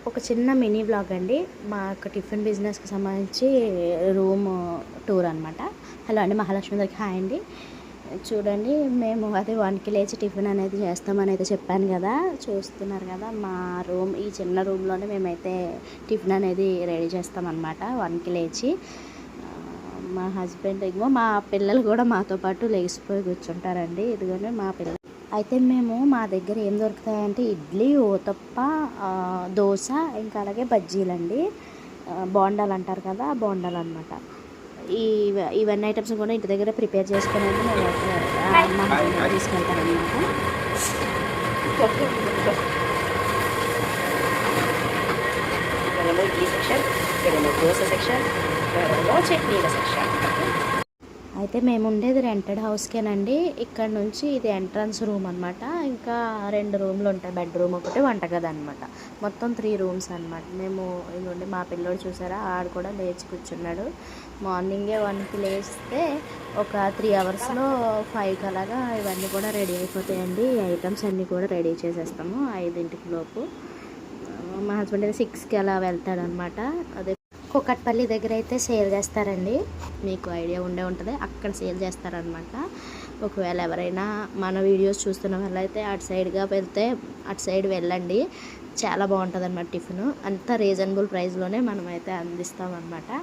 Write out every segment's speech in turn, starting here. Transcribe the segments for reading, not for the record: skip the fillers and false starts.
ఒక చిన్న mini vlog అండి. మా యొక్క టిఫిన్ బిజినెస్కి సంబంధించి రూమ్ టూర్ అనమాట. హలో అండి, మహాలక్ష్మి దగ్గరికి హాయ్ అండి. చూడండి, మేము అదే 1కి లేచి టిఫిన్ అనేది చేస్తామని అయితే చెప్పాను కదా. చూస్తున్నారు కదా, మా రూమ్ ఈ చిన్న రూమ్లోనే మేమైతే టిఫిన్ అనేది రెడీ చేస్తామన్నమాట 1కి లేచి. మా హస్బెండ్ ఏమో, మా పిల్లలు కూడా మాతో పాటు లేచిపోయి కూర్చుంటారండి. ఇదిగోనే మా పిల్లలు అయితే మేము మా దగ్గర ఏం దొరుకుతాయంటే ఇడ్లీ, ఊతప్ప, దోశ, ఇంకా అలాగే బజ్జీలండి. బోండాలు అంటారు కదా, బోండాలు అనమాట. ఇవన్నీ ఐటమ్స్ కూడా ఇంటి దగ్గర ప్రిపేర్ చేసుకుని మేము మా హస్బెండ్ తీసుకెళ్తారనమాట. ఇడ్లీ సెక్షన్, దోశ సెక్షన్, చట్నీల సెక్షన్. అయితే మేము ఉండేది రెంటెడ్ హౌస్కేనండి. ఇక్కడ నుంచి ఇది ఎంట్రన్స్ రూమ్ అనమాట. ఇంకా 2 రూమ్లు ఉంటాయి, బెడ్రూమ్ ఒకటి, వంటగది అనమాట. మొత్తం 3 రూమ్స్ అనమాట. మేము ఇదిగోండి, మా పిల్లోడు చూసారా, ఆడు కూడా లేచి కూర్చున్నాడు. మార్నింగే 1కి లేస్తే ఒక 3 అవర్స్లో 5కి అలాగా ఇవన్నీ కూడా రెడీ అయిపోతాయండి. ఈ ఐటమ్స్ అన్నీ కూడా రెడీ చేసేస్తాము 5ంటికి లోపు. మా హస్బెండ్ అయితే 6కి అలా వెళ్తాడనమాట. అదే కూకట్పల్లి దగ్గర అయితే సేల్ చేస్తారండి, మీకు ఐడియా ఉండే ఉంటుంది. అక్కడ సేల్ చేస్తారనమాట. ఒకవేళ ఎవరైనా మన వీడియోస్ చూస్తున్న వాళ్ళైతే అటు సైడ్గా వెళ్తే అటు సైడ్ వెళ్ళండి. చాలా బాగుంటుంది అన్నమాట. టిఫిన్ అంతా రీజనబుల్ ప్రైస్లోనే మనం అయితే అందిస్తామన్నమాట.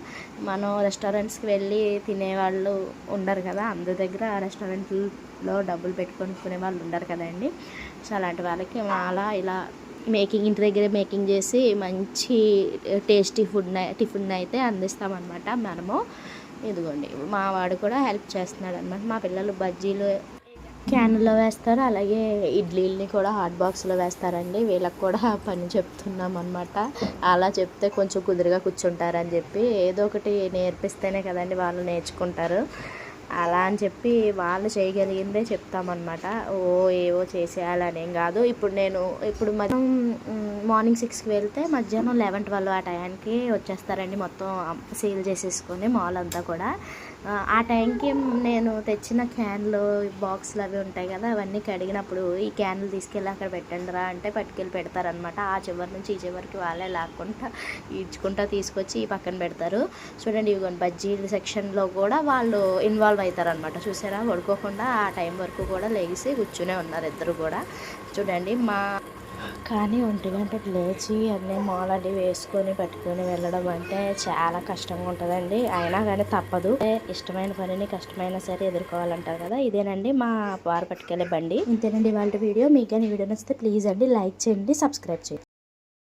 మనం రెస్టారెంట్స్కి వెళ్ళి తినేవాళ్ళు ఉండరు కదా, అందరి దగ్గర రెస్టారెంట్లో డబ్బులు పెట్టుకొని తినే వాళ్ళు ఉండరు కదండి. సో అలాంటి వాళ్ళకి అలా ఇలా ఇంటి దగ్గరే మేకింగ్ చేసి మంచి టేస్టీ టిఫిన్ అయితే అందిస్తామన్నమాట మనము. ఇదిగోండి, మా వాడు కూడా హెల్ప్ చేస్తున్నాడు అనమాట. మా పిల్లలు బజ్జీలు క్యాన్లో వేస్తారు, అలాగే ఇడ్లీని కూడా హాట్ బాక్స్లో వేస్తారండి. వీళ్ళకి కూడా పని చెప్తున్నాం అనమాట. అలా చెప్తే కొంచెం కుదురుగా కూర్చుంటారని చెప్పి ఏదో ఒకటి నేర్పిస్తేనే కదండి వాళ్ళు నేర్చుకుంటారు. అలా అని చెప్పి వాళ్ళు చేయగలిగిందే చెప్తామన్నమాట. ఏవో చేసేయాలనేం కాదు. ఇప్పుడు మార్నింగ్ 6కి వెళ్తే మధ్యాహ్నం 11-12 ఆ టైంకి వచ్చేస్తారండి. మొత్తం సేల్ చేసేసుకొని మాల్ అంతా కూడా. ఆ టైంకి నేను తెచ్చిన క్యాన్లు, బాక్సులు అవి ఉంటాయి కదా, అవన్నీ కడిగినప్పుడు ఈ క్యాన్లు తీసుకెళ్ళి అక్కడ పెట్టండి రా అంటే పట్టుకెళ్ళి పెడతారనమాట. ఆ చివరి నుంచి ఈ చివరికి వాళ్ళే లాక్కుంటా ఈడ్చుకుంటా తీసుకొచ్చి ఈ పక్కన పెడతారు. చూడండి, ఇవి బజ్జీల సెక్షన్లో కూడా వాళ్ళు ఇన్వాల్వ్ అవుతారనమాట. చూసారా, పడుకోకుండా ఆ టైం వరకు కూడా లేచి కూర్చునే ఉన్నారు ఇద్దరు కూడా. చూడండి, కానీ 1 గంటకు లేచి అన్నీ మాల్ అవి వేసుకొని పట్టుకొని వెళ్ళడం అంటే చాలా కష్టంగా ఉంటుందండి. అయినా కానీ తప్పదు. ఇష్టమైన పనిని కష్టమైనా సరే ఎదుర్కోవాలంటారు కదా. ఇదేనండి మా వారు పట్టుకెళ్ళే బండి. ఇంతేనండి వాళ్ళ వీడియో. మీకు కానీ వీడియో నచ్చితే ప్లీజ్ అండి లైక్ చేయండి, సబ్స్క్రైబ్ చేయండి.